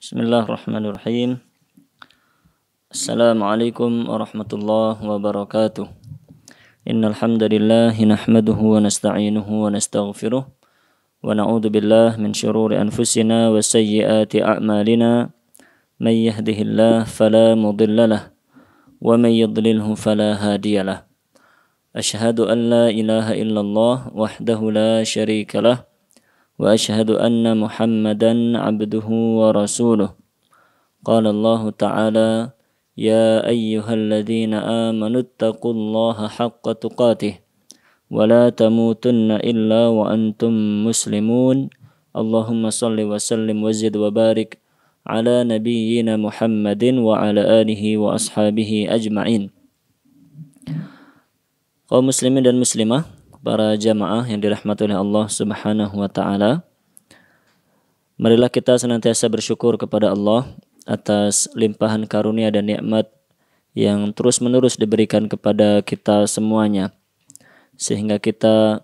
Bismillahirrahmanirrahim. Assalamualaikum warahmatullahi wabarakatuh. Innal hamdalillah nahmaduhu wa nasta'inuhu wa nastaghfiruh wa na'udzu billahi min shururi anfusina wa sayyiati a'malina. May yahdihillahu fala mudilla lahu wa may yudlilhu fala hadiyalah. Asyhadu an la ilaha illallah wahdahu la syarika lah wa asyhadu anna Muhammadan abduhu wa rasuluh. Qala Allah Ta'ala ya ayyuhalladzina amanu ittaqullaha haqqa tuqatih wa la tamutunna illa wa antum muslimun. Allahumma salli wa sallim wa zid wa barik ala nabiyyina Muhammadin wa ala alihi wa ashabihi ajma'in. Kaum muslimin dan muslimah, para jamaah yang dirahmati oleh Allah Subhanahu wa taala, marilah kita senantiasa bersyukur kepada Allah atas limpahan karunia dan nikmat yang terus-menerus diberikan kepada kita semuanya, sehingga kita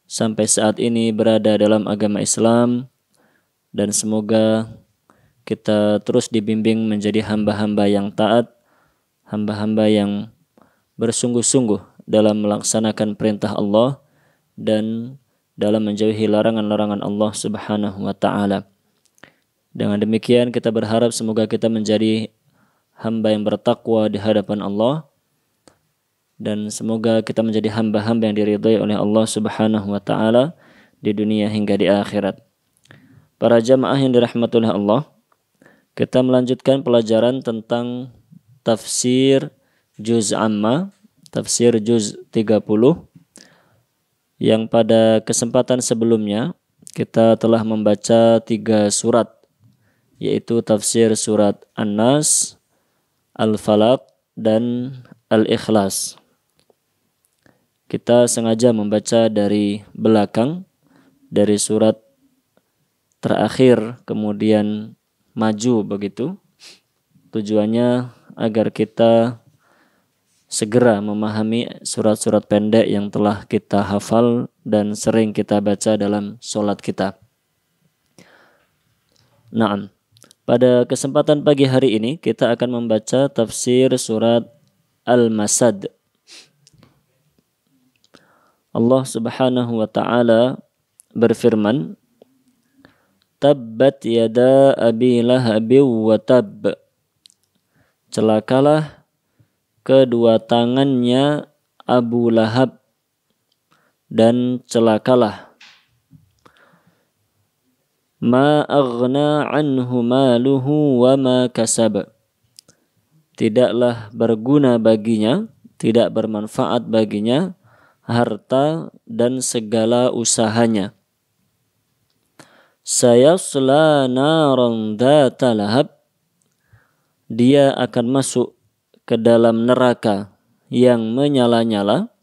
sampai saat ini berada dalam agama Islam, dan semoga kita terus dibimbing menjadi hamba-hamba yang taat, hamba-hamba yang bersungguh-sungguh dalam melaksanakan perintah Allah dan dalam menjauhi larangan-larangan Allah Subhanahu wa taala. Dengan demikian kita berharap semoga kita menjadi hamba yang bertakwa di hadapan Allah, dan semoga kita menjadi hamba-hamba yang diridhai oleh Allah Subhanahu wa taala di dunia hingga di akhirat. Para jamaah yang dirahmati oleh Allah, kita melanjutkan pelajaran tentang tafsir juz amma, tafsir juz 30, yang pada kesempatan sebelumnya kita telah membaca 3 surat, yaitu tafsir surat An-Nas, Al-Falaq, dan Al-Ikhlas. Kita sengaja membaca dari belakang, dari surat terakhir kemudian maju begitu. Tujuannya agar kita segera memahami surat-surat pendek yang telah kita hafal dan sering kita baca dalam sholat kita. Naam. Pada kesempatan pagi hari ini kita akan membaca tafsir surat Al-Masad. Allah Subhanahu wa taala berfirman, Tabbat yada abi lahabin wa tab. Celakalah kedua tangannya Abu Lahab dan celakalah. Ma aghna anhu maluhu wa ma kasab. Tidaklah berguna baginya, tidak bermanfaat baginya harta dan segala usahanya. Sayasla naran dzata lahab. Dia akan masuk ke dalam neraka yang menyala-nyala.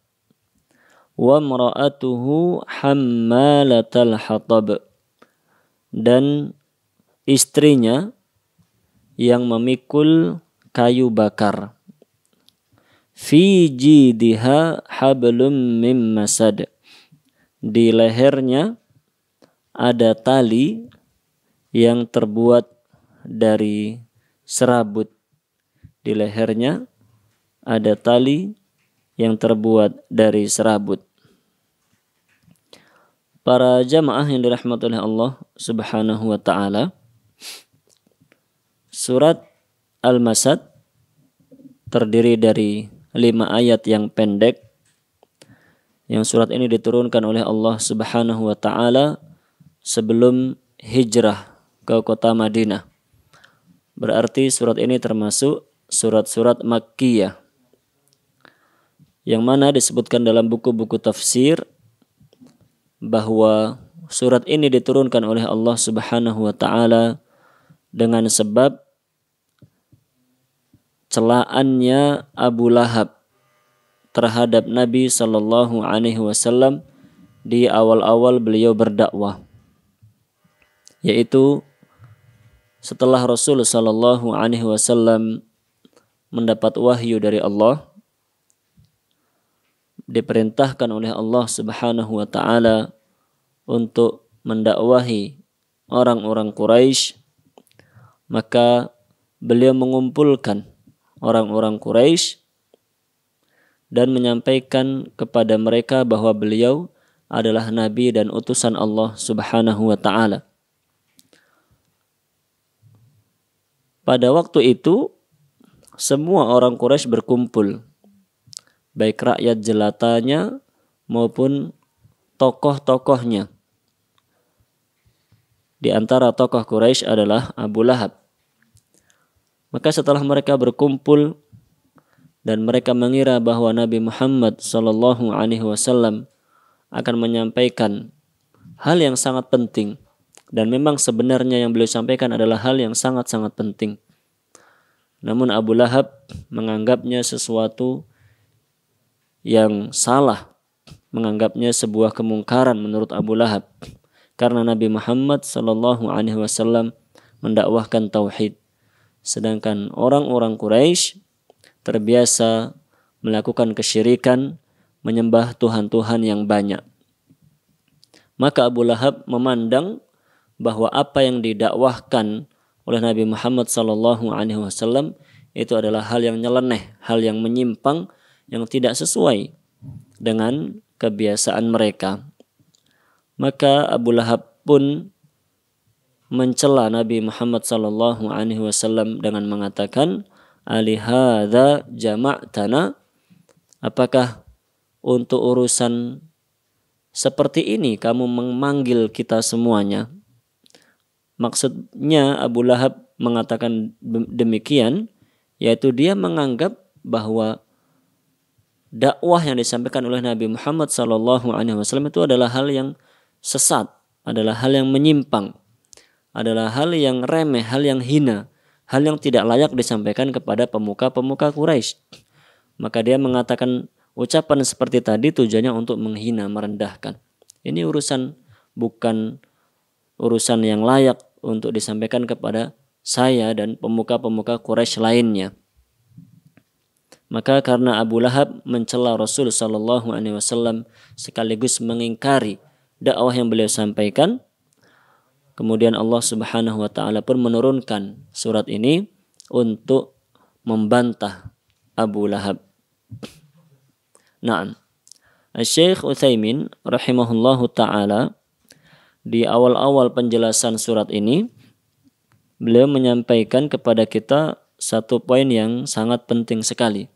Wa mra'atuhu hammalatal hatab. Dan istrinya yang memikul kayu bakar. Fi jidiha hablum mim masad. Di lehernya ada tali yang terbuat dari serabut. Di lehernya ada tali yang terbuat dari serabut. Para jamaah yang dirahmati oleh Allah Subhanahu wa taala, surat Al-Masad terdiri dari 5 ayat yang pendek, yang surat ini diturunkan oleh Allah Subhanahu wa taala sebelum hijrah ke kota Madinah. Berarti surat ini termasuk surat-surat Makkiyah, yang mana disebutkan dalam buku-buku tafsir bahwa surat ini diturunkan oleh Allah Subhanahu wa taala dengan sebab celaannya Abu Lahab terhadap Nabi sallallahu alaihi wasallam di awal-awal beliau berdakwah, yaitu setelah Rasul sallallahu alaihi wasallam mendapat wahyu dari Allah, diperintahkan oleh Allah Subhanahu wa taala untuk mendakwahi orang-orang Quraisy maka beliau mengumpulkan orang-orang Quraisy dan menyampaikan kepada mereka bahwa beliau adalah nabi dan utusan Allah Subhanahu wa taala. Pada waktu itu semua orang Quraisy berkumpul, baik rakyat jelatanya maupun tokoh-tokohnya. Di antara tokoh Quraisy adalah Abu Lahab. Maka setelah mereka berkumpul dan mereka mengira bahwa Nabi Muhammad SAW akan menyampaikan hal yang sangat penting, dan memang sebenarnya yang beliau sampaikan adalah hal yang sangat-sangat penting. Namun Abu Lahab menganggapnya sesuatu yang salah, menganggapnya sebuah kemungkaran menurut Abu Lahab, karena Nabi Muhammad SAW mendakwahkan tauhid, sedangkan orang-orang Quraisy terbiasa melakukan kesyirikan, menyembah tuhan-tuhan yang banyak. Maka Abu Lahab memandang bahwa apa yang didakwahkan oleh Nabi Muhammad SAW itu adalah hal yang nyeleneh, hal yang menyimpang, yang tidak sesuai dengan kebiasaan mereka. Maka Abu Lahab pun mencela Nabi Muhammad SAW dengan mengatakan, alihadza jama'tana, apakah untuk urusan seperti ini kamu memanggil kita semuanya? Maksudnya Abu Lahab mengatakan demikian, yaitu dia menganggap bahwa dakwah yang disampaikan oleh Nabi Muhammad SAW itu adalah hal yang sesat, adalah hal yang menyimpang, adalah hal yang remeh, hal yang hina, hal yang tidak layak disampaikan kepada pemuka-pemuka Quraisy. Maka dia mengatakan ucapan seperti tadi tujuannya untuk menghina, merendahkan. Ini bukan urusan yang layak untuk disampaikan kepada saya dan pemuka-pemuka Quraisy lainnya. Maka karena Abu Lahab mencela Rasul SAW sekaligus mengingkari dakwah yang beliau sampaikan, kemudian Allah Subhanahu wa taala pun menurunkan surat ini untuk membantah Abu Lahab. Naam. Syekh Utsaimin rahimahullahu taala di awal-awal penjelasan surat ini beliau menyampaikan kepada kita satu poin yang sangat penting sekali.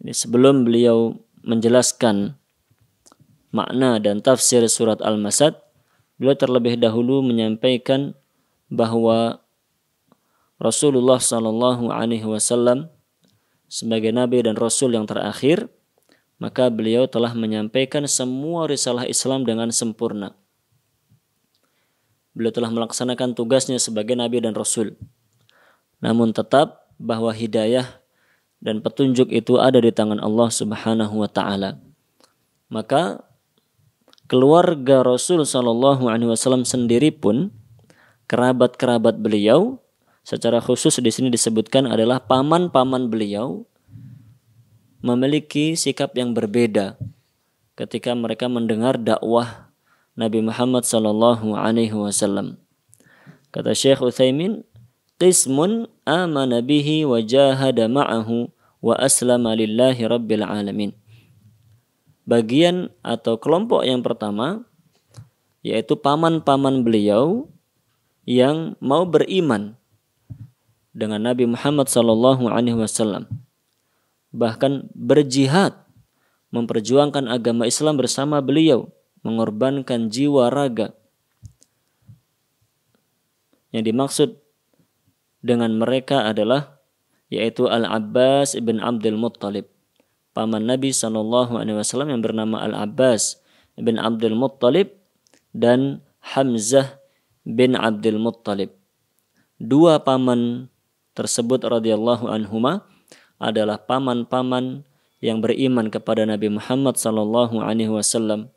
Ini sebelum beliau menjelaskan makna dan tafsir surat Al-Masad, beliau terlebih dahulu menyampaikan bahwa Rasulullah SAW sebagai Nabi dan Rasul yang terakhir, maka beliau telah menyampaikan semua risalah Islam dengan sempurna. Beliau telah melaksanakan tugasnya sebagai Nabi dan Rasul. Namun tetap bahwa hidayah dan petunjuk itu ada di tangan Allah Subhanahu wa taala. Maka keluarga Rasul SAW sendiri pun, kerabat-kerabat beliau, secara khusus di sini disebutkan adalah paman-paman beliau, memiliki sikap yang berbeda ketika mereka mendengar dakwah Nabi Muhammad SAW. Kata Syekh Utsaimin, qismun amana bihi wa jahada ma'ahu wa aslama lillahi rabbil alamin. Bagian atau kelompok yang pertama yaitu paman-paman beliau yang mau beriman dengan Nabi Muhammad SAW, bahkan berjihad memperjuangkan agama Islam bersama beliau, mengorbankan jiwa raga. Yang dimaksud dengan mereka adalah yaitu Al-Abbas ibn Abdul Muttalib, paman Nabi SAW yang bernama Al-Abbas ibn Abdul Muttalib dan Hamzah bin Abdul Muttalib. Dua paman tersebut radhiyallahu anhuma adalah paman-paman yang beriman kepada Nabi Muhammad SAW,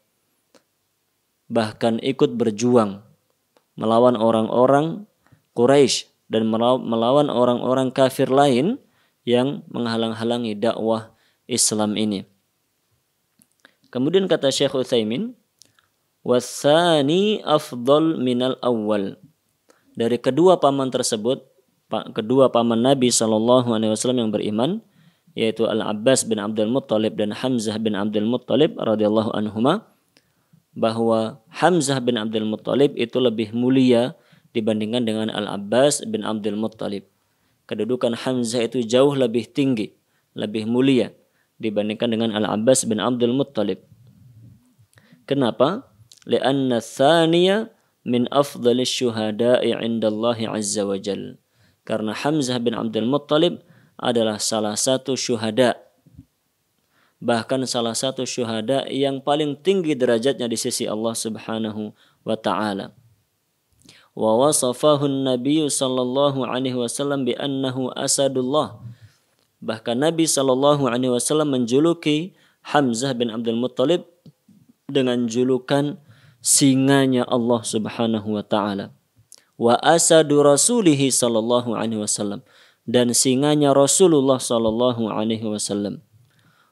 bahkan ikut berjuang melawan orang-orang Quraisy dan melawan orang-orang kafir lain yang menghalang-halangi dakwah Islam ini. Kemudian kata Syekh Utsaimin, "Watsani afdal minal awwal." dari kedua paman tersebut, kedua paman Nabi SAW yang beriman, yaitu Al-Abbas bin Abdul Muttalib dan Hamzah bin Abdul Muttalib radhiyallahu anhuma, bahwa Hamzah bin Abdul Muttalib itu lebih mulia dibandingkan dengan Al-Abbas bin Abdul Muttalib. Kedudukan Hamzah itu jauh lebih tinggi, lebih mulia dibandingkan dengan Al-Abbas bin Abdul Muttalib. Kenapa? Lianna thaniya min afdalis syuhada'i indallahi azza wa jal. Karena Hamzah bin Abdul Muttalib adalah salah satu syuhada, bahkan salah satu syuhada yang paling tinggi derajatnya di sisi Allah Subhanahu wa taala. Wa wasafahu an-nabiy sallallahu alaihi wasallam bi annahu asadullah. Bahkan Nabi sallallahu alaihi wasallam menjuluki Hamzah bin Abdul Muttalib dengan julukan singanya Allah Subhanahu wa taala. Wa asadu rasulih sallallahu alaihi wasallam, dan singanya Rasulullah sallallahu alaihi wasallam.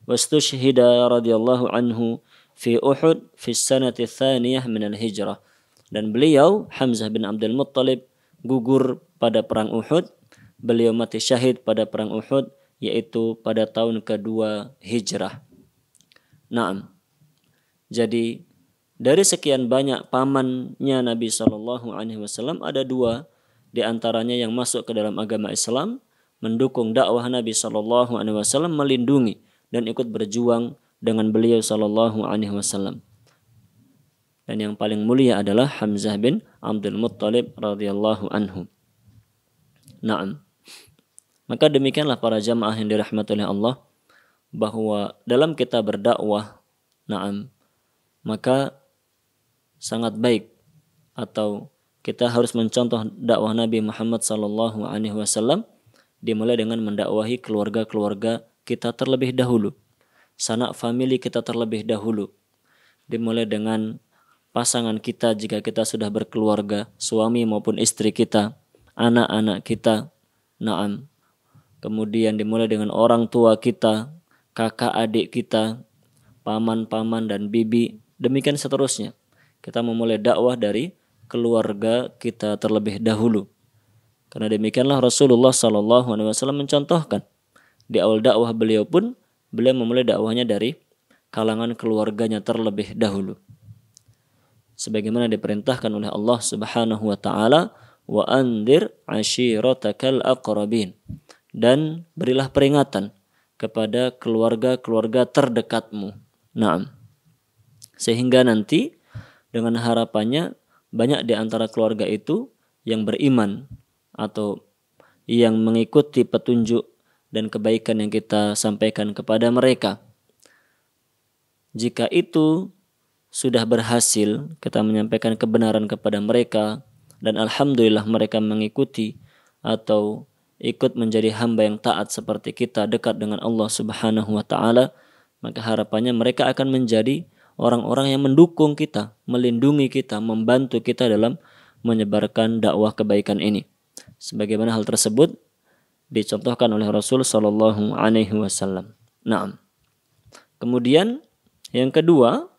Wastushhida radhiyallahu anhu fi Uhud fi sanati tsaniyah min al-hijrah. Dan beliau Hamzah bin Abdul Muttalib gugur pada perang Uhud. Beliau mati syahid pada perang Uhud, yaitu pada tahun kedua Hijrah. Naam. Jadi dari sekian banyak pamannya Nabi sallallahu alaihi wasallam, ada dua di antaranya yang masuk ke dalam agama Islam, mendukung dakwah Nabi sallallahu alaihi wasallam, melindungi dan ikut berjuang dengan beliau sallallahu alaihi wasallam. Dan yang paling mulia adalah Hamzah bin Abdul Muttalib radhiyallahu anhu. Naam. Maka demikianlah para jamaah yang dirahmati oleh Allah, bahwa dalam kita berdakwah, naam, maka sangat baik atau kita harus mencontoh dakwah Nabi Muhammad sallallahu alaihi wasallam, dimulai dengan mendakwahi keluarga-keluarga kita terlebih dahulu, sanak famili kita terlebih dahulu, dimulai dengan pasangan kita jika kita sudah berkeluarga, suami maupun istri kita, anak-anak kita, naam. Kemudian dimulai dengan orang tua kita, kakak adik kita, paman-paman dan bibi, demikian seterusnya. Kita memulai dakwah dari keluarga kita terlebih dahulu. Karena demikianlah Rasulullah SAW mencontohkan. Di awal dakwah beliau pun, beliau memulai dakwahnya dari kalangan keluarganya terlebih dahulu. Sebagaimana diperintahkan oleh Allah Subhanahu wa taala, wa anzir ashiratakal aqrabin, dan berilah peringatan kepada keluarga-keluarga terdekatmu. Naam. Sehingga nanti dengan harapannya banyak di antara keluarga itu yang beriman atau yang mengikuti petunjuk dan kebaikan yang kita sampaikan kepada mereka. Jika itu sudah berhasil, kita menyampaikan kebenaran kepada mereka, dan alhamdulillah mereka mengikuti atau ikut menjadi hamba yang taat seperti kita, dekat dengan Allah Subhanahu wa taala, maka harapannya mereka akan menjadi orang-orang yang mendukung kita, melindungi kita, membantu kita dalam menyebarkan dakwah kebaikan ini. Sebagaimana hal tersebut dicontohkan oleh Rasul sallallahu alaihi wasallam. Naam. Kemudian yang kedua,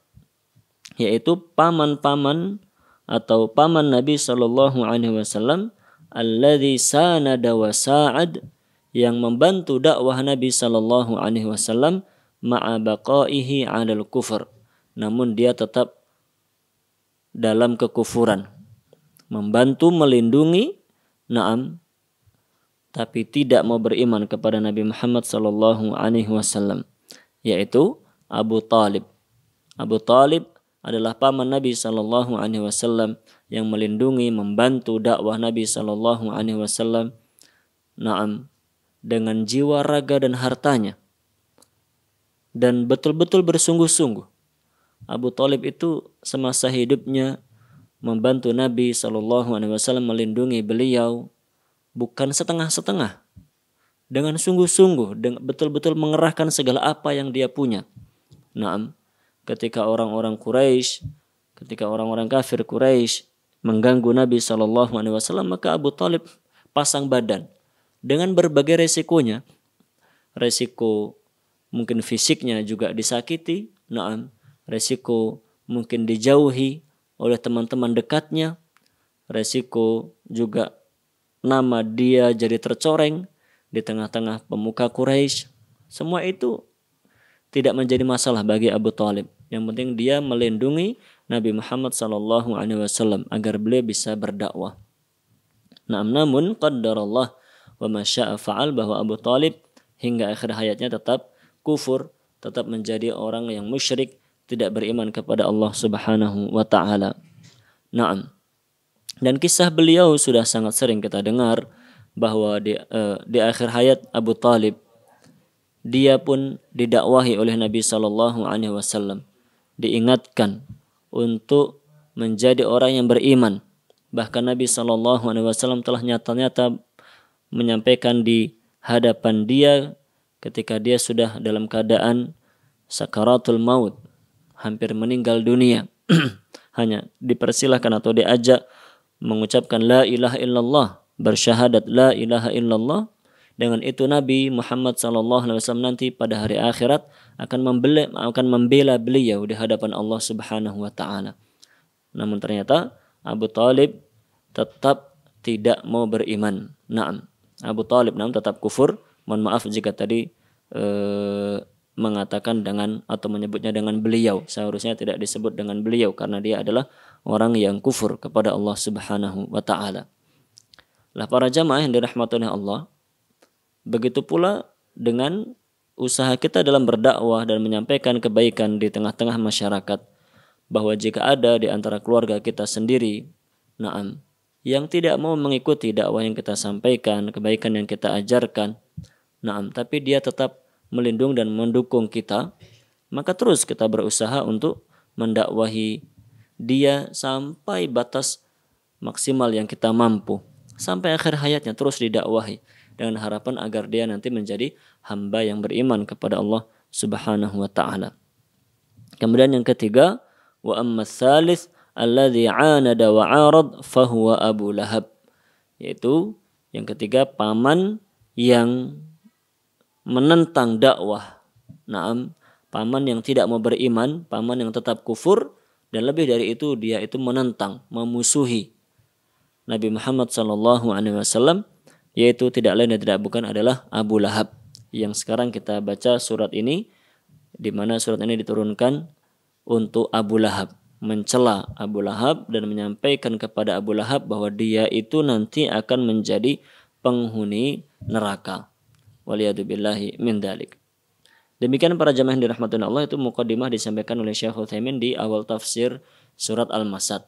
yaitu paman-paman atau paman Nabi sallallahu alaihi wasallam alladzi sanada wa sa'ad, yang membantu dakwah Nabi sallallahu alaihi wasallam ma'a baqaihi 'alal kufur, namun dia tetap dalam kekufuran, membantu melindungi, naam, tapi tidak mau beriman kepada Nabi Muhammad sallallahu alaihi wasallam, yaitu Abu Talib. Abu Talib adalah paman Nabi sallallahu alaihi wasallam yang melindungi, membantu dakwah Nabi sallallahu alaihi wasallam, naam, dengan jiwa, raga dan hartanya, dan betul-betul bersungguh-sungguh. Abu Talib itu semasa hidupnya membantu Nabi sallallahu alaihi wasallam, melindungi beliau, bukan setengah-setengah, dengan sungguh-sungguh, dengan betul-betul mengerahkan segala apa yang dia punya. Naam, ketika orang-orang Quraisy, ketika orang-orang kafir Quraisy mengganggu Nabi sallallahu alaihi wasallam, maka Abu Talib pasang badan dengan berbagai resikonya. Resiko mungkin fisiknya juga disakiti, naam, resiko mungkin dijauhi oleh teman-teman dekatnya, resiko juga nama dia jadi tercoreng di tengah-tengah pemuka Quraisy. Semua itu tidak menjadi masalah bagi Abu Thalib. Yang penting dia melindungi Nabi Muhammad SAW agar beliau bisa berdakwah. Namun qaddarallah wa ma syaa fa'al, bahwa Abu Thalib hingga akhir hayatnya tetap kufur, tetap menjadi orang yang musyrik, tidak beriman kepada Allah Subhanahu wa taala. Naam. Dan kisah beliau sudah sangat sering kita dengar bahwa di akhir hayat Abu Thalib dia pun didakwahi oleh Nabi sallallahu alaihi wasallam, diingatkan untuk menjadi orang yang beriman. Bahkan Nabi sallallahu alaihi wasallam telah nyata-nyata menyampaikan di hadapan dia ketika dia sudah dalam keadaan sakaratul maut, hampir meninggal dunia. Hanya dipersilahkan atau diajak mengucapkan la ilaha illallah, bersyahadat la ilaha illallah. Dengan itu Nabi Muhammad SAW nanti pada hari akhirat akan membela beliau di hadapan Allah Subhanahu wa taala. Namun ternyata Abu Thalib tetap tidak mau beriman. Naam. Abu Thalib tetap kufur. Mohon maaf jika tadi mengatakan dengan atau menyebutnya dengan beliau. Seharusnya tidak disebut dengan beliau karena dia adalah orang yang kufur kepada Allah Subhanahu wa taala. Lah para jamaah yang dirahmati oleh Allah, begitu pula dengan usaha kita dalam berdakwah dan menyampaikan kebaikan di tengah-tengah masyarakat, bahwa jika ada di antara keluarga kita sendiri, yang tidak mau mengikuti dakwah yang kita sampaikan, kebaikan yang kita ajarkan, tapi dia tetap melindungi dan mendukung kita, maka terus kita berusaha untuk mendakwahi dia sampai batas maksimal yang kita mampu, sampai akhir hayatnya terus didakwahi dengan harapan agar dia nanti menjadi hamba yang beriman kepada Allah Subhanahu wa taala. Kemudian yang ketiga, wa amma tsalits alladzi 'anada wa 'arad fahuwa Abu Lahab, yaitu yang ketiga paman yang menentang dakwah. Paman yang tidak mau beriman, paman yang tetap kufur, dan lebih dari itu dia itu menentang, memusuhi Nabi Muhammad SAW, yaitu tidak lain dan tidak bukan adalah Abu Lahab. Yang sekarang kita baca surat ini, di mana surat ini diturunkan untuk Abu Lahab, mencela Abu Lahab dan menyampaikan kepada Abu Lahab bahwa dia itu nanti akan menjadi penghuni neraka. Waliyadzubillahi min dzalik. Demikian para jamaah yang dirahmati Allah, itu muqaddimah disampaikan oleh Syekh Utsaimin di awal tafsir surat Al-Masad,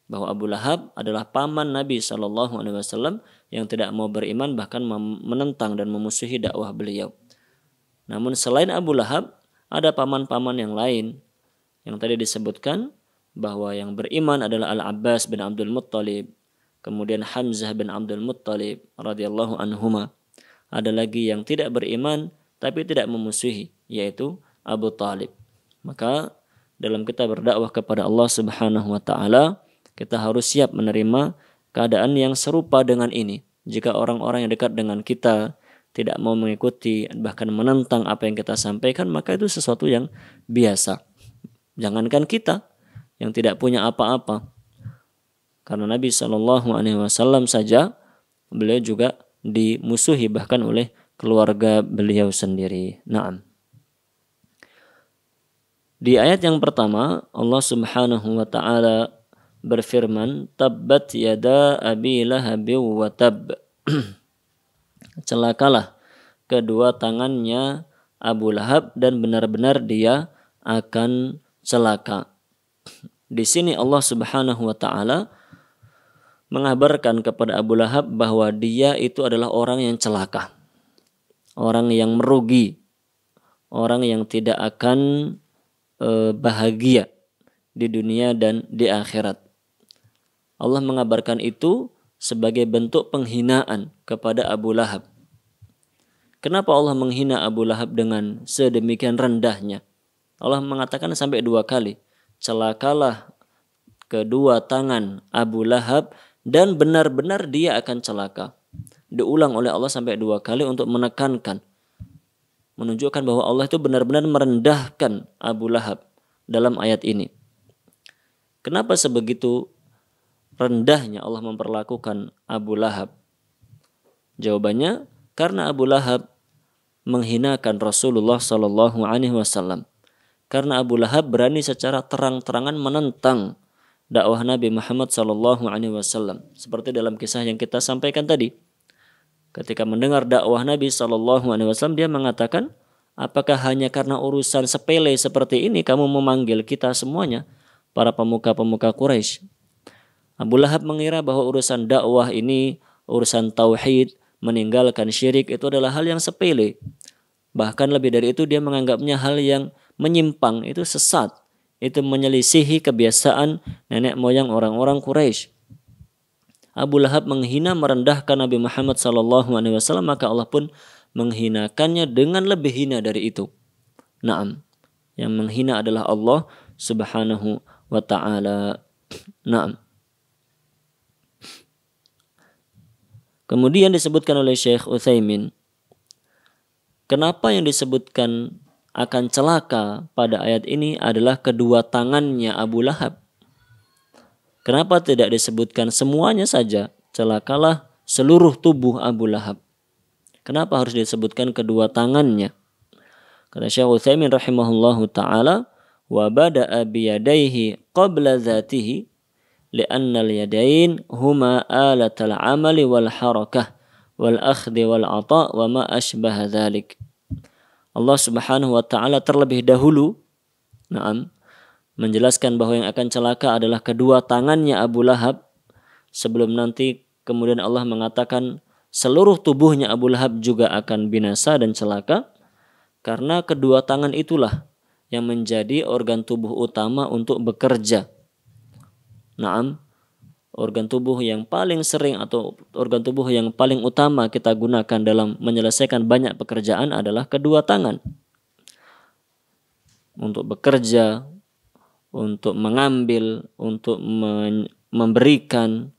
bahwa Abu Lahab adalah paman Nabi SAW yang tidak mau beriman, bahkan menentang dan memusuhi dakwah beliau. Namun selain Abu Lahab, ada paman-paman yang lain yang tadi disebutkan, bahwa yang beriman adalah Al-Abbas bin Abdul Muttalib, kemudian Hamzah bin Abdul Muttalib radhiyallahu anhuma. Ada lagi yang tidak beriman tapi tidak memusuhi, yaitu Abu Thalib. Maka dalam kita berdakwah kepada Allah Subhanahu wa taala, kita harus siap menerima keadaan yang serupa dengan ini. Jika orang-orang yang dekat dengan kita tidak mau mengikuti, bahkan menentang apa yang kita sampaikan, maka itu sesuatu yang biasa. Jangankan kita yang tidak punya apa-apa, karena Nabi SAW saja beliau juga dimusuhi bahkan oleh keluarga beliau sendiri. Di ayat yang pertama Allah Subhanahu wa taala berfirman, tabbat yada abi lahabin wa tab. Celakalah kedua tangannya Abu Lahab dan benar-benar dia akan celaka. Di sini Allah Subhanahu wa taala mengabarkan kepada Abu Lahab bahwa dia itu adalah orang yang celaka, orang yang merugi, orang yang tidak akan bahagia di dunia dan di akhirat. Allah mengabarkan itu sebagai bentuk penghinaan kepada Abu Lahab. Kenapa Allah menghina Abu Lahab dengan sedemikian rendahnya? Allah mengatakan sampai 2 kali, celakalah kedua tangan Abu Lahab dan benar-benar dia akan celaka. Diulang oleh Allah sampai 2 kali untuk menekankan, menunjukkan bahwa Allah itu benar-benar merendahkan Abu Lahab dalam ayat ini. Kenapa sebegitu rendahnya Allah memperlakukan Abu Lahab? Jawabannya, karena Abu Lahab menghinakan Rasulullah Shallallahu Alaihi Wasallam. Karena Abu Lahab berani secara terang-terangan menentang dakwah Nabi Muhammad Shallallahu Alaihi Wasallam. Seperti dalam kisah yang kita sampaikan tadi, ketika mendengar dakwah Nabi Shallallahu Alaihi Wasallam, dia mengatakan, apakah hanya karena urusan sepele seperti ini kamu memanggil kita semuanya, para pemuka-pemuka Quraisy? Abu Lahab mengira bahwa urusan dakwah ini, urusan tauhid, meninggalkan syirik itu adalah hal yang sepele. Bahkan lebih dari itu dia menganggapnya hal yang menyimpang, itu sesat. Itu menyelisihi kebiasaan nenek moyang orang-orang Quraisy. Abu Lahab menghina merendahkan Nabi Muhammad SAW, maka Allah pun menghinakannya dengan lebih hina dari itu. Naam, yang menghina adalah Allah Subhanahu wa ta'ala. Naam. Kemudian disebutkan oleh Syekh Utsaimin, kenapa yang disebutkan akan celaka pada ayat ini adalah kedua tangannya Abu Lahab. Kenapa tidak disebutkan semuanya saja? Celakalah seluruh tubuh Abu Lahab. Kenapa harus disebutkan kedua tangannya? Kata Syekh Utsaimin rahimahullahu ta'ala, wa bada'a biyadaihi qabla dhatihi li'anna al-yadain huma alatal amali wal harakah wal akhdi wal ata' wa ma ashbaha dhalik. Allah Subhanahu wa ta'ala terlebih dahulu menjelaskan bahwa yang akan celaka adalah kedua tangannya Abu Lahab, sebelum nanti kemudian Allah mengatakan seluruh tubuhnya Abu Lahab juga akan binasa dan celaka, karena kedua tangan itulah yang menjadi organ tubuh utama untuk bekerja. Organ tubuh yang paling sering atau organ tubuh yang paling utama kita gunakan dalam menyelesaikan banyak pekerjaan adalah kedua tangan. Untuk bekerja, untuk mengambil, untuk memberikan,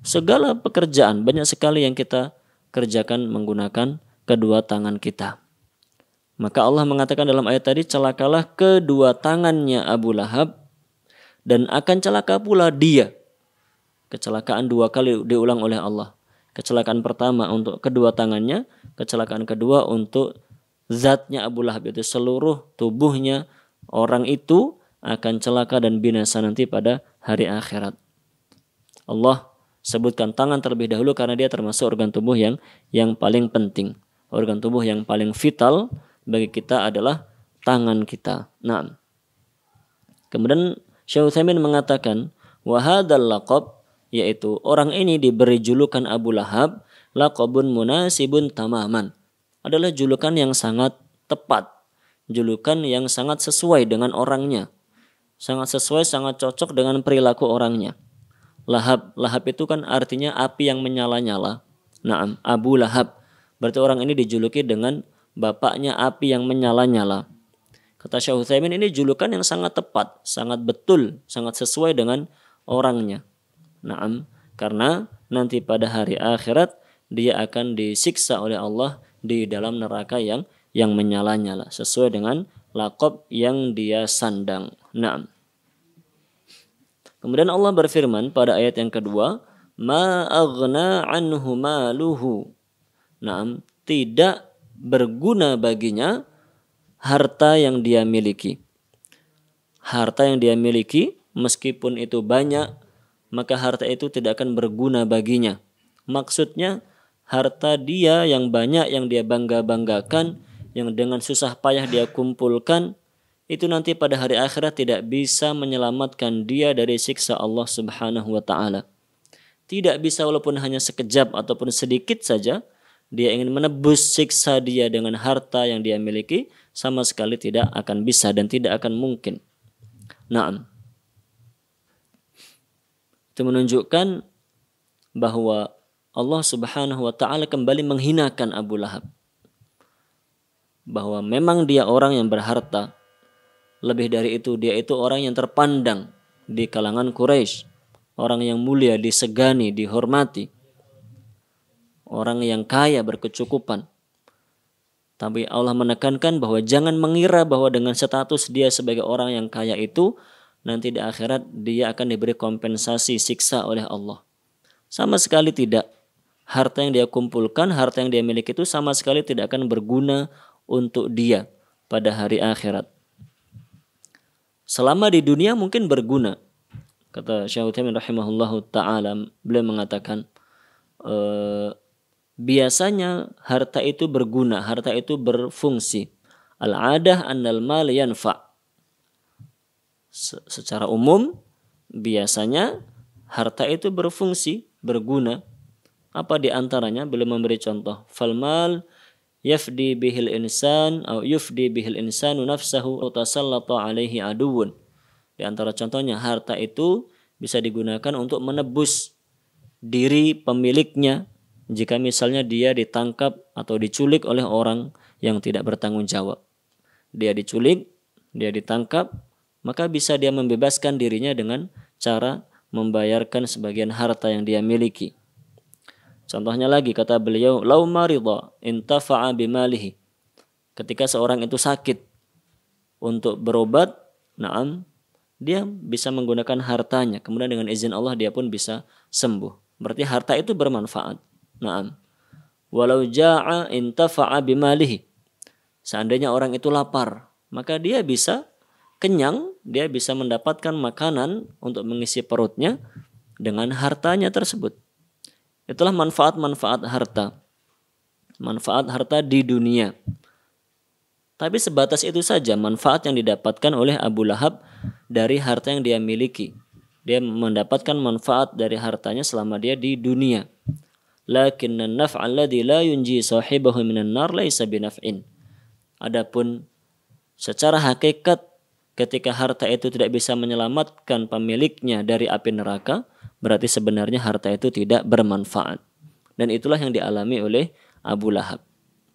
segala pekerjaan banyak sekali yang kita kerjakan menggunakan kedua tangan kita. Maka Allah mengatakan dalam ayat tadi, celakalah kedua tangannya Abu Lahab, dan akan celaka pula dia. Kecelakaan dua kali diulang oleh Allah. Kecelakaan pertama untuk kedua tangannya, kecelakaan kedua untuk zatnya Abu Lahab, itu seluruh tubuhnya orang itu akan celaka dan binasa nanti pada hari akhirat. Allah sebutkan tangan terlebih dahulu karena dia termasuk organ tubuh yang paling penting. Organ tubuh yang paling vital bagi kita adalah tangan kita. Kemudian Syekh Utsaimin mengatakan, wa hadzal laqab, yaitu orang ini diberi julukan Abu Lahab, laqabun munasibun tamaman, adalah julukan yang sangat tepat, julukan yang sangat sesuai dengan orangnya, sangat sesuai, sangat cocok dengan perilaku orangnya. Lahab itu kan artinya api yang menyala-nyala. Abu Lahab, berarti orang ini dijuluki dengan bapaknya api yang menyala-nyala. Kata Syekh Utsaimin, ini julukan yang sangat tepat, sangat betul, sangat sesuai dengan orangnya. Karena nanti pada hari akhirat dia akan disiksa oleh Allah di dalam neraka yang menyala-nyala, sesuai dengan laqab yang dia sandang. Kemudian Allah berfirman pada ayat yang kedua, ma aghna anhu maluhu. Tidak berguna baginya harta yang dia miliki. Harta yang dia miliki, meskipun itu banyak, maka harta itu tidak akan berguna baginya. Maksudnya, harta dia yang banyak, yang dia bangga-banggakan, yang dengan susah payah dia kumpulkan, itu nanti pada hari akhirat tidak bisa menyelamatkan dia dari siksa Allah Subhanahu wa ta'ala. Tidak bisa, walaupun hanya sekejap ataupun sedikit saja, dia ingin menebus siksa dia dengan harta yang dia miliki, sama sekali tidak akan bisa dan tidak akan mungkin. Itu menunjukkan bahwa Allah Subhanahu wa ta'ala kembali menghinakan Abu Lahab. Bahwa memang dia orang yang berharta. Lebih dari itu, dia itu orang yang terpandang di kalangan Quraisy, orang yang mulia, disegani, dihormati, orang yang kaya, berkecukupan. Tapi Allah menekankan bahwa jangan mengira bahwa dengan status dia sebagai orang yang kaya itu, nanti di akhirat dia akan diberi kompensasi siksa oleh Allah. Sama sekali tidak. Harta yang dia kumpulkan, harta yang dia miliki itu sama sekali tidak akan berguna untuk dia pada hari akhirat. Selama di dunia mungkin berguna. Kata Syekh Utsaimin rahimahullahu ta'ala, beliau mengatakan biasanya harta itu berguna, harta itu berfungsi. Al-adah annal mal yanfa'. Secara umum biasanya harta itu berfungsi, berguna. Apa di antaranya? Beliau memberi contoh. Fal mal yafdi bihil insan atau yufdi bihil insanu nafsahu tasallata alaihi aduun. Di antara contohnya, harta itu bisa digunakan untuk menebus diri pemiliknya jika misalnya dia ditangkap atau diculik oleh orang yang tidak bertanggung jawab. Dia diculik, dia ditangkap, maka bisa dia membebaskan dirinya dengan cara membayarkan sebagian harta yang dia miliki. Contohnya lagi, kata beliau, lau marida intafa'a bimalihi. Ketika seorang itu sakit untuk berobat, dia bisa menggunakan hartanya. Kemudian dengan izin Allah dia pun bisa sembuh. Berarti harta itu bermanfaat. Walau ja'a intafa'a bimalihi. Seandainya orang itu lapar, maka dia bisa kenyang, dia bisa mendapatkan makanan untuk mengisi perutnya dengan hartanya tersebut. Itulah manfaat-manfaat harta. Manfaat harta di dunia. Tapi sebatas itu saja manfaat yang didapatkan oleh Abu Lahab dari harta yang dia miliki. Dia mendapatkan manfaat dari hartanya selama dia di dunia. Lakinna an-naf'a alladhi la yunji sahibahu minan nar laisa binaf'in. Adapun secara hakikat ketika harta itu tidak bisa menyelamatkan pemiliknya dari api neraka, berarti sebenarnya harta itu tidak bermanfaat. Dan itulah yang dialami oleh Abu Lahab.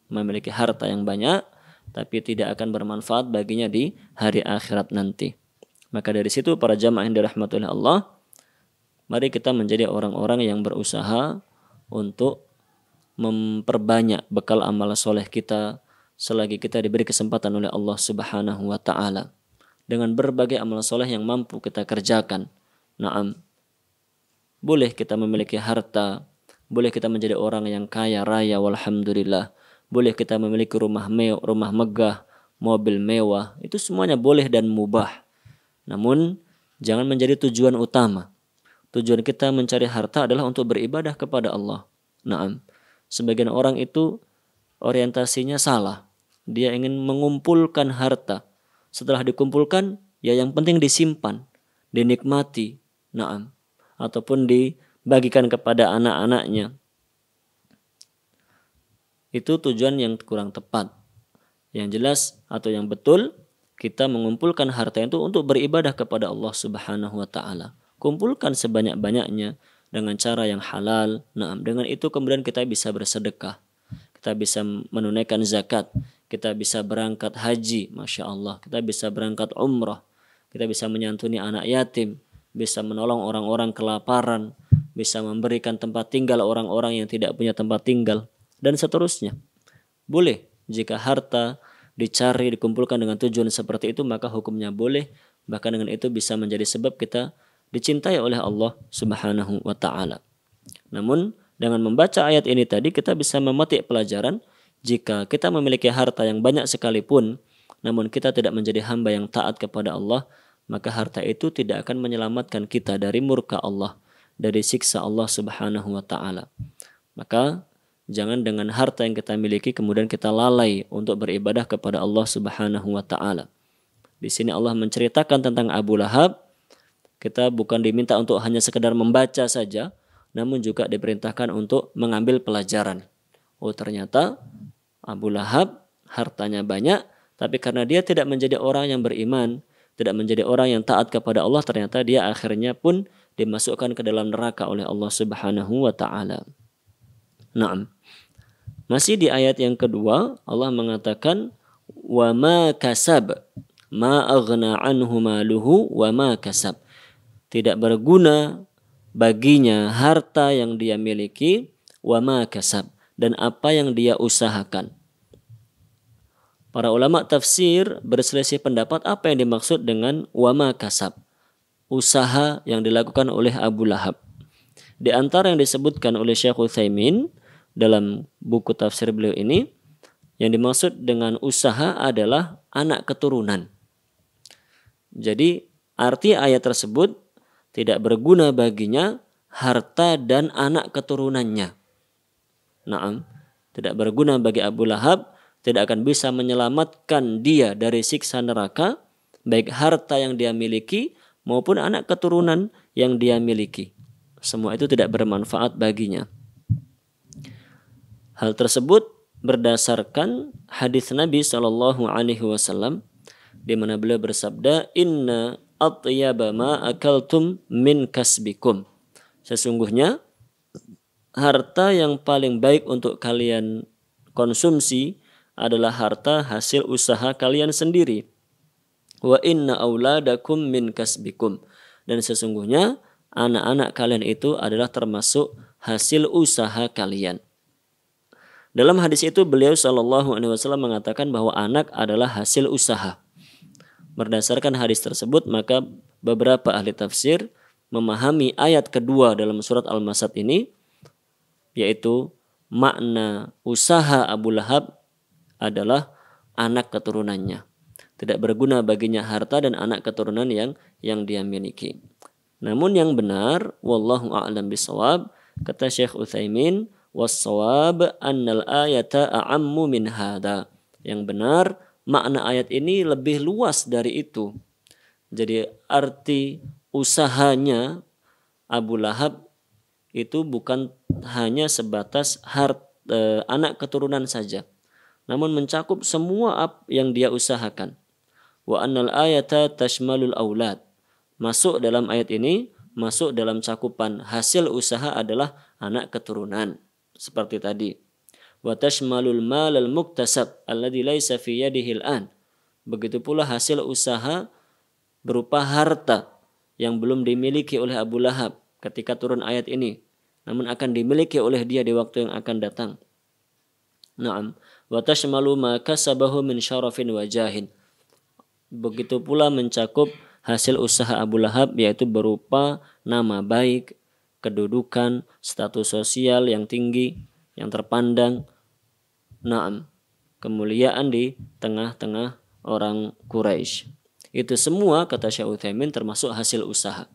Memiliki harta yang banyak, tapi tidak akan bermanfaat baginya di hari akhirat nanti. Maka dari situ para jamaah yang dirahmati oleh Allah, mari kita menjadi orang-orang yang berusaha untuk memperbanyak bekal amal soleh kita selagi kita diberi kesempatan oleh Allah Subhanahu wa ta'ala. Dengan berbagai amal soleh yang mampu kita kerjakan. Boleh kita memiliki harta, boleh kita menjadi orang yang kaya raya, walhamdulillah. Boleh kita memiliki rumah megah, mobil mewah, itu semuanya boleh dan mubah. Namun jangan menjadi tujuan utama. Tujuan kita mencari harta adalah untuk beribadah kepada Allah. Sebagian orang itu orientasinya salah. Dia ingin mengumpulkan harta. Setelah dikumpulkan, ya yang penting disimpan, dinikmati, ataupun dibagikan kepada anak-anaknya. Itu tujuan yang kurang tepat. Yang jelas atau yang betul, kita mengumpulkan harta itu untuk beribadah kepada Allah Subhanahu wa ta'ala. Kumpulkan sebanyak-banyaknya dengan cara yang halal. Dengan itu kemudian kita bisa bersedekah. Kita bisa menunaikan zakat. Kita bisa berangkat haji, Masya Allah. Kita bisa berangkat umrah. Kita bisa menyantuni anak yatim. Bisa menolong orang-orang kelaparan. Bisa memberikan tempat tinggal orang-orang yang tidak punya tempat tinggal. Dan seterusnya. Boleh jika harta dicari, dikumpulkan dengan tujuan seperti itu, maka hukumnya boleh. Bahkan dengan itu bisa menjadi sebab kita dicintai oleh Allah Subhanahu wa ta'ala. Namun dengan membaca ayat ini tadi kita bisa memetik pelajaran. Jika kita memiliki harta yang banyak sekalipun, namun kita tidak menjadi hamba yang taat kepada Allah, maka harta itu tidak akan menyelamatkan kita dari murka Allah, dari siksa Allah Subhanahu wa ta'ala. Maka jangan dengan harta yang kita miliki kemudian kita lalai untuk beribadah kepada Allah Subhanahu wa ta'ala. Di sini Allah menceritakan tentang Abu Lahab. Kita bukan diminta untuk hanya sekedar membaca saja, namun juga diperintahkan untuk mengambil pelajaran. Oh, ternyata Abu Lahab hartanya banyak, tapi karena dia tidak menjadi orang yang beriman, tidak menjadi orang yang taat kepada Allah, ternyata dia akhirnya pun dimasukkan ke dalam neraka oleh Allah Subhanahu wa ta'ala. Masih di ayat yang kedua, Allah mengatakan wa ma kasab ma aghna anhu maluhu wa ma kasab. Tidak berguna baginya harta yang dia miliki, wa ma kasab, dan apa yang dia usahakan. Para ulama tafsir berselisih pendapat apa yang dimaksud dengan wa ma kasab. usaha yang dilakukan oleh Abu Lahab. Di antara yang disebutkan oleh Syekh Utsaimin dalam buku tafsir beliau ini, yang dimaksud dengan usaha adalah anak keturunan. Jadi arti ayat tersebut tidak berguna baginya harta dan anak keturunannya. Naam, tidak berguna bagi Abu Lahab, tidak akan bisa menyelamatkan dia dari siksa neraka, baik harta yang dia miliki maupun anak keturunan yang dia miliki. Semua itu tidak bermanfaat baginya. Hal tersebut berdasarkan hadis Nabi SAW di mana beliau bersabda, Inna atyaba ma akaltum min kasbikum. Sesungguhnya harta yang paling baik untuk kalian konsumsi adalah harta hasil usaha kalian sendiri. Wa inna auladakum min kasbikum. Dan sesungguhnya anak-anak kalian itu adalah termasuk hasil usaha kalian. Dalam hadis itu beliau SAW mengatakan bahwa anak adalah hasil usaha. Berdasarkan hadis tersebut maka beberapa ahli tafsir memahami ayat kedua dalam surat Al-Masad ini, yaitu makna usaha Abu Lahab adalah anak keturunannya. Tidak berguna baginya harta dan anak keturunan yang dia miliki. Namun yang benar, wallahu a'lam bishawab, kata Syekh Utsaimin, was-shawab annal ayata a'ammu min hada. Yang benar, makna ayat ini lebih luas dari itu. Jadi arti usahanya Abu Lahab itu bukan hanya sebatas anak keturunan saja, namun mencakup semua yang dia usahakan. Wa annal ayata tashmalul aulad. Masuk dalam ayat ini, masuk dalam cakupan hasil usaha adalah anak keturunan. Seperti tadi. Wa tashmalul mal al-muktasab alladhi laysa fi yadihi al-an. Begitu pula hasil usaha berupa harta yang belum dimiliki oleh Abu Lahab ketika turun ayat ini, namun akan dimiliki oleh dia di waktu yang akan datang. Naam, wa tashmalu ma kasabahu min syarafin wa jahin. Begitu pula mencakup hasil usaha Abu Lahab, yaitu berupa nama baik, kedudukan, status sosial yang tinggi, yang terpandang. Naam, kemuliaan di tengah-tengah orang Quraisy. Itu semua kata Syekh Utsaimin termasuk hasil usaha.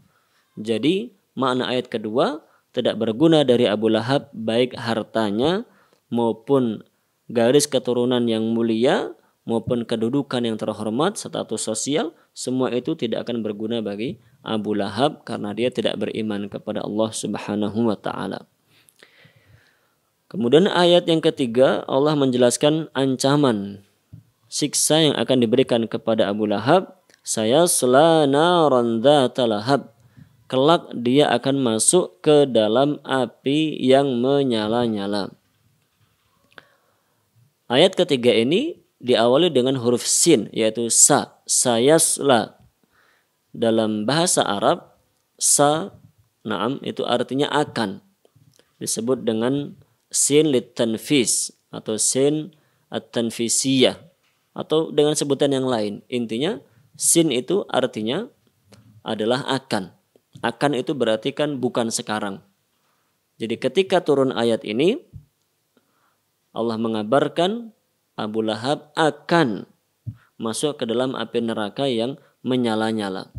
Jadi makna ayat kedua, tidak berguna dari Abu Lahab baik hartanya maupun garis keturunan yang mulia maupun kedudukan yang terhormat, status sosial, semua itu tidak akan berguna bagi Abu Lahab karena dia tidak beriman kepada Allah Subhanahu wa taala. Kemudian ayat yang ketiga, Allah menjelaskan ancaman siksa yang akan diberikan kepada Abu Lahab. Sayasla naran dzata lahab. Kelak dia akan masuk ke dalam api yang menyala-nyala. Ayat ketiga ini diawali dengan huruf sin, yaitu sa, sayasla. Dalam bahasa Arab, sa, naam, itu artinya akan. Disebut dengan sin litanfis atau sin at-tanfisiyah atau dengan sebutan yang lain. Intinya sin itu artinya adalah akan. Akan itu berarti kan bukan sekarang. Jadi ketika turun ayat ini, Allah mengabarkan Abu Lahab akan masuk ke dalam api neraka yang menyala-nyala.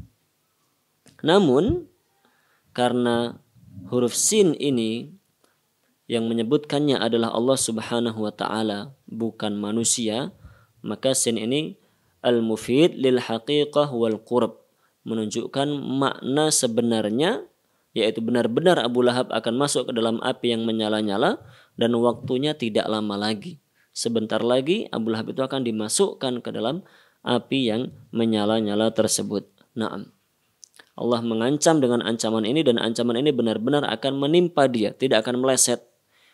Namun karena huruf sin ini yang menyebutkannya adalah Allah Subhanahu wa taala, bukan manusia, maka sin ini al-mufid lil haqiqah wal qurb, menunjukkan makna sebenarnya, yaitu benar-benar Abu Lahab akan masuk ke dalam api yang menyala-nyala dan waktunya tidak lama lagi. Sebentar lagi Abu Lahab itu akan dimasukkan ke dalam api yang menyala-nyala tersebut. Naam. Allah mengancam dengan ancaman ini dan ancaman ini benar-benar akan menimpa dia, tidak akan meleset,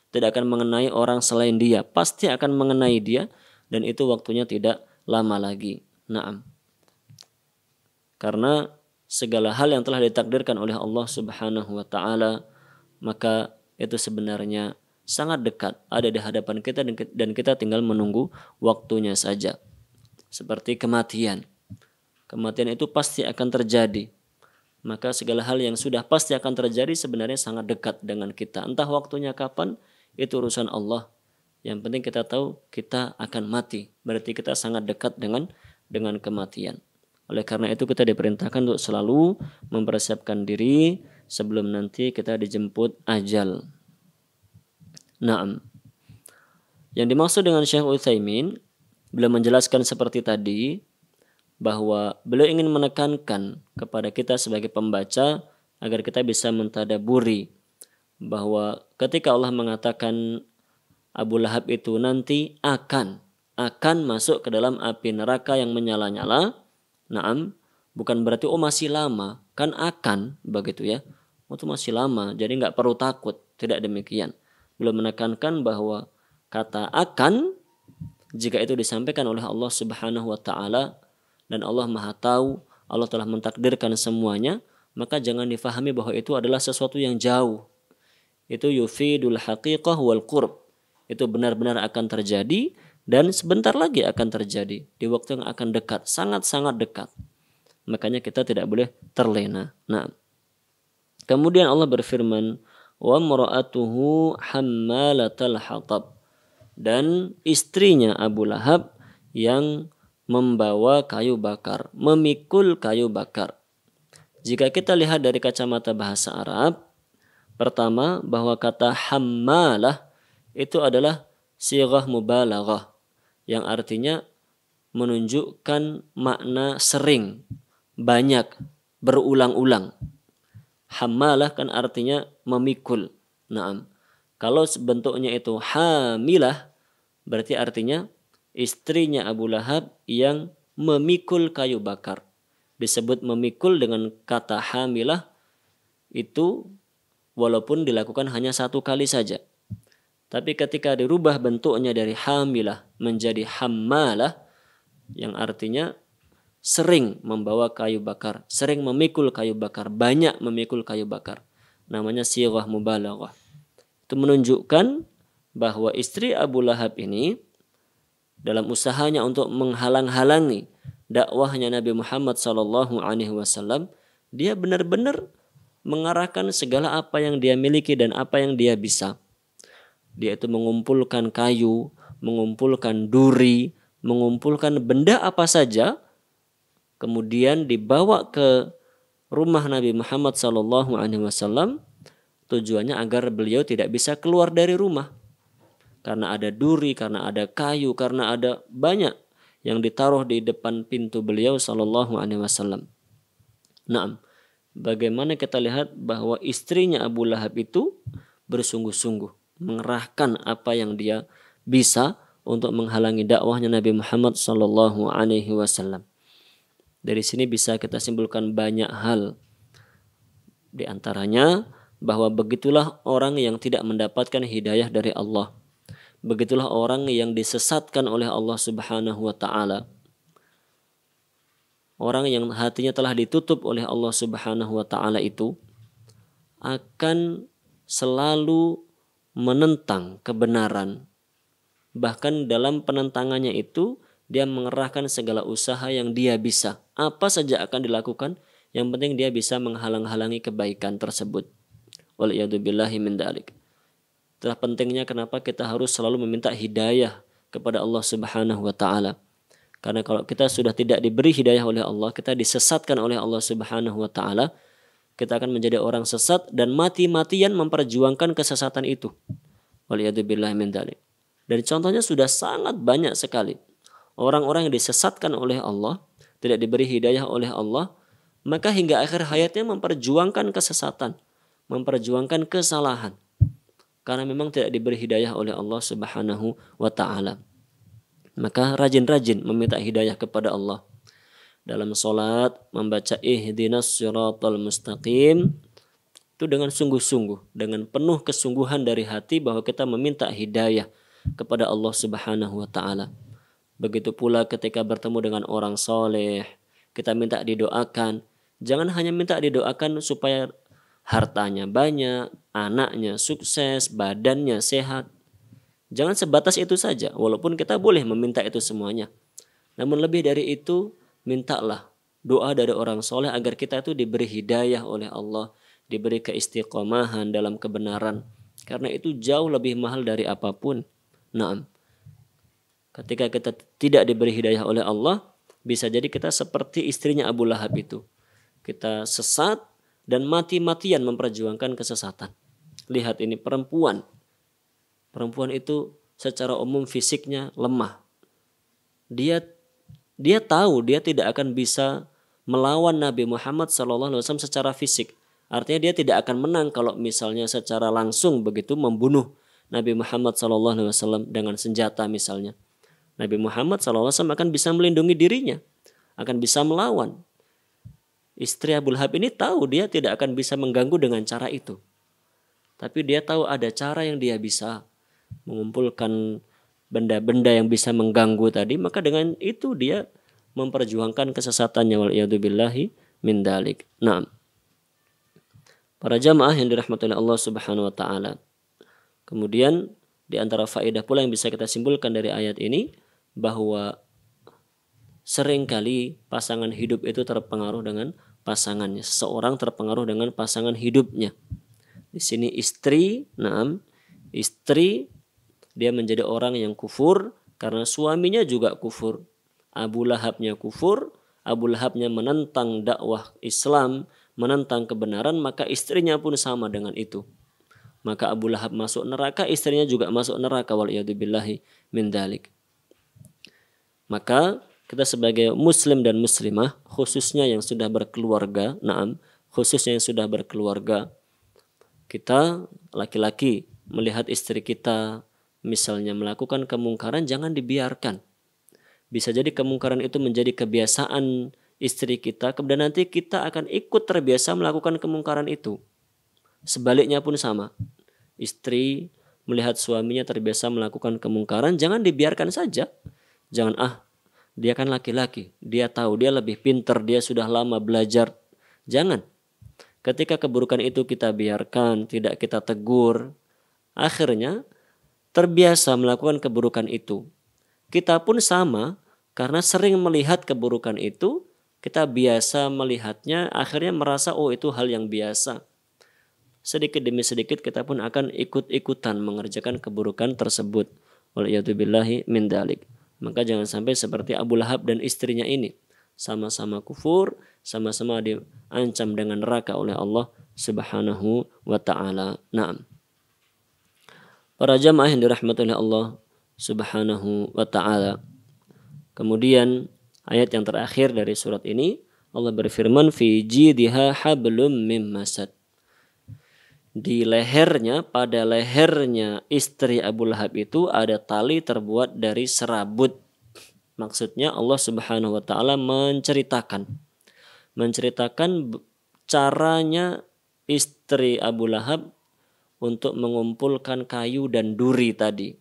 tidak akan mengenai orang selain dia, pasti akan mengenai dia dan itu waktunya tidak lama lagi. Naam. Karena segala hal yang telah ditakdirkan oleh Allah Subhanahu wa taala, maka itu sebenarnya sangat dekat, ada di hadapan kita dan kita tinggal menunggu waktunya saja. Seperti kematian. Kematian itu pasti akan terjadi. maka segala hal yang sudah pasti akan terjadi sebenarnya sangat dekat dengan kita. Entah waktunya kapan, itu urusan Allah. Yang penting kita tahu kita akan mati. Berarti kita sangat dekat dengan kematian. Oleh karena itu kita diperintahkan untuk selalu mempersiapkan diri sebelum nanti kita dijemput ajal. Naam. Yang dimaksud dengan Syekh Utsaimin, beliau menjelaskan seperti tadi, bahwa beliau ingin menekankan kepada kita sebagai pembaca agar kita bisa mentadaburi bahwa ketika Allah mengatakan Abu Lahab itu nanti akan masuk ke dalam api neraka yang menyala-nyala. Naam, bukan berarti masih lama, kan akan begitu ya. Itu masih lama, jadi nggak perlu takut. Tidak demikian. Beliau menekankan bahwa kata akan jika itu disampaikan oleh Allah Subhanahu wa taala dan Allah Maha tahu, Allah telah mentakdirkan semuanya, maka jangan difahami bahwa itu adalah sesuatu yang jauh. Itu yufidul haqiqah wal qurb. Itu benar-benar akan terjadi dan sebentar lagi akan terjadi di waktu yang akan dekat, sangat-sangat dekat. Makanya kita tidak boleh terlena. Nah, kemudian Allah berfirman, wa mar'atuhu hammalatal hatab, dan istrinya Abu Lahab yang membawa kayu bakar, memikul kayu bakar. Jika kita lihat dari kacamata bahasa Arab, pertama bahwa kata hammalah itu adalah sighah mubalaghah yang artinya menunjukkan makna sering, banyak, berulang-ulang. Hammalah kan artinya memikul. Naam. Kalau bentuknya itu hamilah, berarti artinya istrinya Abu Lahab yang memikul kayu bakar. Disebut memikul dengan kata hamilah itu walaupun dilakukan hanya satu kali saja. Tapi ketika dirubah bentuknya dari hamilah menjadi hammalah, yang artinya sering membawa kayu bakar, sering memikul kayu bakar, banyak memikul kayu bakar. Namanya sighah mubalaghah. Itu menunjukkan bahwa istri Abu Lahab ini dalam usahanya untuk menghalang-halangi dakwahnya Nabi Muhammad SAW, dia benar-benar mengarahkan segala apa yang dia miliki dan apa yang dia bisa. Dia itu mengumpulkan kayu, mengumpulkan duri, mengumpulkan benda apa saja, kemudian dibawa ke rumah Nabi Muhammad SAW. Tujuannya agar beliau tidak bisa keluar dari rumah. Karena ada duri, karena ada kayu, karena ada banyak yang ditaruh di depan pintu beliau SAW. Nah, bagaimana kita lihat bahwa istrinya Abu Lahab itu bersungguh-sungguh mengerahkan apa yang dia bisa untuk menghalangi dakwahnya Nabi Muhammad SAW. Dari sini bisa kita simpulkan banyak hal. Di antaranya bahwa begitulah orang yang tidak mendapatkan hidayah dari Allah. Begitulah orang yang disesatkan oleh Allah Subhanahu wa taala. Orang yang hatinya telah ditutup oleh Allah Subhanahu wa taala itu akan selalu menentang kebenaran. Bahkan dalam penentangannya itu dia mengerahkan segala usaha yang dia bisa. Apa saja akan dilakukan, yang penting dia bisa menghalang-halangi kebaikan tersebut. Waliyadzubillahi min dzalik. Itulah pentingnya kenapa kita harus selalu meminta hidayah kepada Allah Subhanahu wa taala. Karena kalau kita sudah tidak diberi hidayah oleh Allah, kita disesatkan oleh Allah Subhanahu wa taala, kita akan menjadi orang sesat dan mati-matian memperjuangkan kesesatan itu. Waliyadzubillahi min dzalik. Dan contohnya sudah sangat banyak sekali. Orang-orang yang disesatkan oleh Allah, tidak diberi hidayah oleh Allah, maka hingga akhir hayatnya memperjuangkan kesesatan, memperjuangkan kesalahan. Karena memang tidak diberi hidayah oleh Allah Subhanahu wa taala. Maka rajin-rajin meminta hidayah kepada Allah. Dalam sholat membaca ihdinas siratal mustaqim itu dengan sungguh-sungguh, dengan penuh kesungguhan dari hati bahwa kita meminta hidayah kepada Allah Subhanahu wa taala. Begitu pula ketika bertemu dengan orang soleh, kita minta didoakan. Jangan hanya minta didoakan supaya hartanya banyak, anaknya sukses, badannya sehat. Jangan sebatas itu saja, walaupun kita boleh meminta itu semuanya. Namun lebih dari itu, mintalah doa dari orang soleh agar kita itu diberi hidayah oleh Allah, diberi keistiqomahan dalam kebenaran. Karena itu jauh lebih mahal dari apapun. Naam. Ketika kita tidak diberi hidayah oleh Allah, bisa jadi kita seperti istrinya Abu Lahab itu. Kita sesat dan mati-matian memperjuangkan kesesatan. Lihat ini perempuan. Perempuan itu secara umum fisiknya lemah. Dia tahu dia tidak akan bisa melawan Nabi Muhammad SAW secara fisik. Artinya dia tidak akan menang kalau misalnya secara langsung begitu membunuh Nabi Muhammad SAW dengan senjata misalnya. Nabi Muhammad SAW akan bisa melindungi dirinya, akan bisa melawan. Istri Abu Lahab ini tahu dia tidak akan bisa mengganggu dengan cara itu. Tapi dia tahu ada cara yang dia bisa mengumpulkan benda-benda yang bisa mengganggu tadi, maka dengan itu dia memperjuangkan kesesatannya, wal'iyadzubillahi min dalik. Nah, para jamaah yang dirahmati oleh Allah Subhanahu wa taala. Kemudian di antara faedah pula yang bisa kita simpulkan dari ayat ini bahwa seringkali pasangan hidup itu terpengaruh dengan pasangannya. Seseorang terpengaruh dengan pasangan hidupnya. Di sini istri dia menjadi orang yang kufur karena suaminya juga kufur. Abu Lahabnya kufur, Abu Lahabnya menentang dakwah Islam, menentang kebenaran, maka istrinya pun sama dengan itu. Maka Abu Lahab masuk neraka, istrinya juga masuk neraka, wal'iyadzubillahi min dalik. Maka kita sebagai muslim dan muslimah, khususnya yang sudah berkeluarga, khususnya yang sudah berkeluarga, kita laki-laki melihat istri kita misalnya melakukan kemungkaran, jangan dibiarkan. Bisa jadi kemungkaran itu menjadi kebiasaan istri kita, kemudian nanti kita akan ikut terbiasa melakukan kemungkaran itu. Sebaliknya pun sama. Istri melihat suaminya terbiasa melakukan kemungkaran, jangan dibiarkan saja. Jangan, dia kan laki-laki, dia tahu, dia lebih pintar, dia sudah lama belajar. Jangan. Ketika keburukan itu kita biarkan, tidak kita tegur, akhirnya terbiasa melakukan keburukan itu. Kita pun sama, karena sering melihat keburukan itu, kita biasa melihatnya, akhirnya merasa itu hal yang biasa. Sedikit demi sedikit kita pun akan ikut-ikutan mengerjakan keburukan tersebut. Wal'iyadzubillahi min dalik. Maka jangan sampai seperti Abu Lahab dan istrinya ini. Sama-sama kufur, sama-sama diancam dengan neraka oleh Allah Subhanahu wa ta'ala. Naam. Para jamaah yang dirahmati oleh Allah Subhanahu wa ta'ala. Kemudian ayat yang terakhir dari surat ini, Allah berfirman, fi jidha hablum mim masad. Di lehernya, pada lehernya istri Abu Lahab itu ada tali terbuat dari serabut. Maksudnya Allah Subhanahu wa ta'ala menceritakan caranya istri Abu Lahab untuk mengumpulkan kayu dan duri tadi.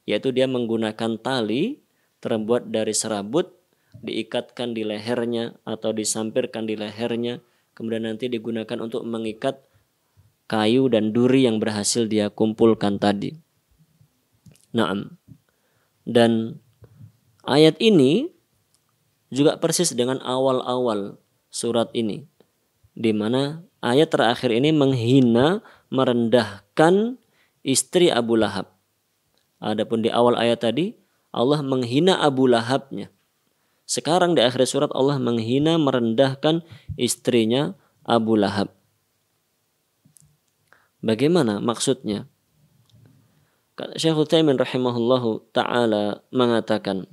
Yaitu dia menggunakan tali terbuat dari serabut, diikatkan di lehernya atau disampirkan di lehernya, kemudian nanti digunakan untuk mengikat kayu dan duri yang berhasil dia kumpulkan tadi. Naam. Dan ayat ini juga persis dengan awal-awal surat ini, di mana ayat terakhir ini menghina, merendahkan istri Abu Lahab. Adapun di awal ayat tadi Allah menghina Abu Lahabnya. Sekarang di akhir surat Allah menghina, merendahkan istrinya Abu Lahab. Bagaimana maksudnya? Syekh Utsaimin rahimahullahu ta'ala mengatakan,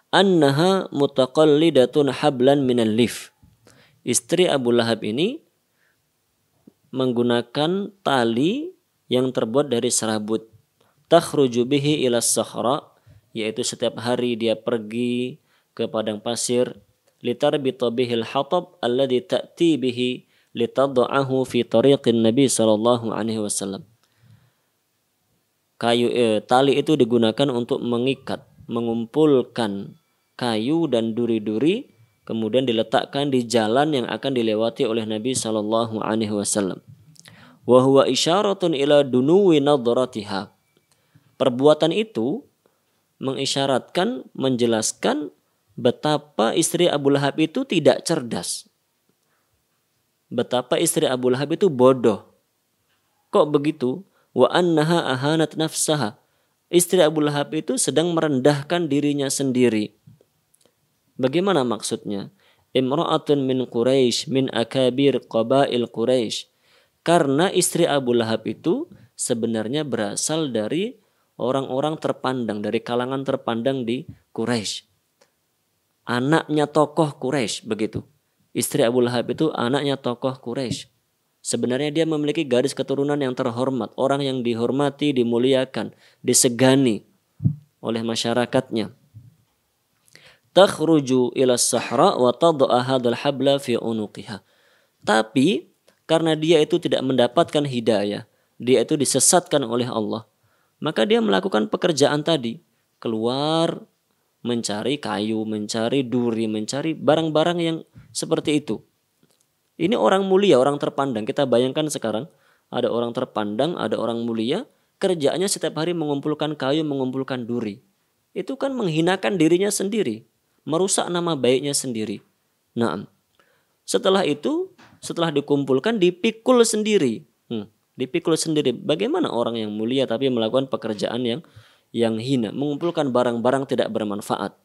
annaha mutaqallidatun hablan minal lif. Istri Abu Lahab ini menggunakan tali yang terbuat dari serabut. Takhruju bihi ila sahra, yaitu setiap hari dia pergi ke padang pasir, litarbita bihil hatab alladhi ta'ti bihi litad'ahu fi tariqin Nabi sallallahu alaihi wasallam. Tali itu digunakan untuk mengikat, mengumpulkan kayu dan duri-duri, kemudian diletakkan di jalan yang akan dilewati oleh Nabi sallallahu alaihi wasallam. Wa huwa isyaratun ila dunuwi nadratiha. Perbuatan itu mengisyaratkan, menjelaskan betapa istri Abu Lahab itu tidak cerdas. Betapa istri Abu Lahab itu bodoh. Kok begitu? Wa annaha ahanat nafsaha. Istri Abu Lahab itu sedang merendahkan dirinya sendiri. Bagaimana maksudnya? Imra'atun min Quraisy min akabir qabail Quraisy. Karena istri Abu Lahab itu sebenarnya berasal dari orang-orang terpandang, dari kalangan terpandang di Quraisy. Anaknya tokoh Quraisy, begitu. Istri Abu Lahab itu anaknya tokoh Quraisy. Sebenarnya dia memiliki garis keturunan yang terhormat, orang yang dihormati, dimuliakan, disegani oleh masyarakatnya. Takhruju ila sahra wa tad'a hadzal habla fi unuqiha. Tapi karena dia itu tidak mendapatkan hidayah, dia itu disesatkan oleh Allah, maka dia melakukan pekerjaan tadi, keluar mencari kayu, mencari duri, mencari barang-barang yang seperti itu. Ini orang mulia, orang terpandang. Kita bayangkan sekarang ada orang terpandang, ada orang mulia, kerjaannya setiap hari mengumpulkan kayu, mengumpulkan duri. Itu kan menghinakan dirinya sendiri, merusak nama baiknya sendiri. Nah, setelah itu, setelah dikumpulkan, dipikul sendiri. Dipikul sendiri. Bagaimana orang yang mulia tapi melakukan pekerjaan yang hina, mengumpulkan barang-barang tidak bermanfaat.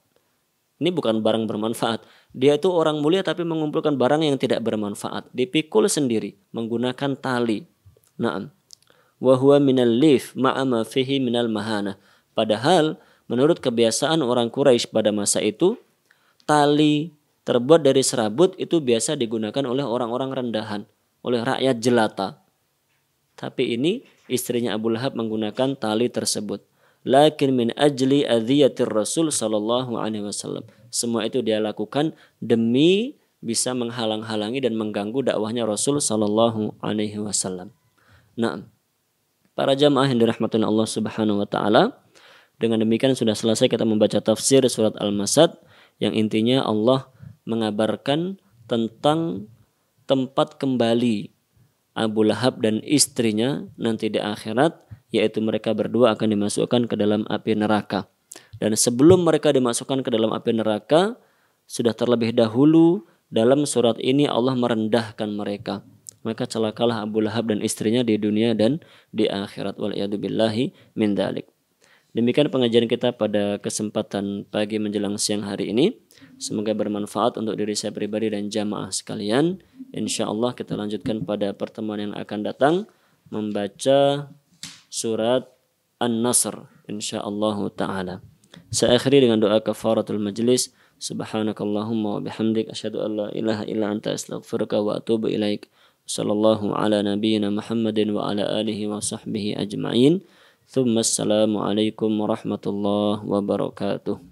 Ini bukan barang bermanfaat. Dia itu orang mulia tapi mengumpulkan barang yang tidak bermanfaat. Dipikul sendiri menggunakan tali. Naam. Wa huwa minal lif ma'a ma fihi minal mahana. Padahal menurut kebiasaan orang Quraisy pada masa itu, tali terbuat dari serabut itu biasa digunakan oleh orang-orang rendahan, oleh rakyat jelata. Tapi ini istrinya Abu Lahab menggunakan tali tersebut. Lakin min ajli adhiyatir Rasul sallallahu alaihi wasallam. Semua itu dia lakukan demi bisa menghalang-halangi dan mengganggu dakwahnya Rasul sallallahu alaihi wasallam. Nah, para jamaah yang dirahmati Allah Subhanahu wa taala, dengan demikian sudah selesai kita membaca tafsir surat Al-Masad yang intinya Allah mengabarkan tentang tempat kembali Abu Lahab dan istrinya nanti di akhirat, yaitu mereka berdua akan dimasukkan ke dalam api neraka. Dan sebelum mereka dimasukkan ke dalam api neraka, sudah terlebih dahulu dalam surat ini Allah merendahkan mereka. Maka celakalah Abu Lahab dan istrinya di dunia dan di akhirat. Wal'iyadzubillahi min dzalik. Demikian pengajian kita pada kesempatan pagi menjelang siang hari ini. Semoga bermanfaat untuk diri saya pribadi dan jamaah sekalian. InsyaAllah kita lanjutkan pada pertemuan yang akan datang, membaca surat An-Nasr insyaallah ta'ala. Saya akhiri dengan doa kafaratul majlis. Subhanakallahumma wa bihamdik asyhadu an la ilaha illa anta astaghfiruka wa atubu ilaik. Sallallahu ala nabiyyina Muhammadin wa ala alihi wa sahbihi ajma'in. Thumma assalamu alaikum warahmatullahi wabarakatuh.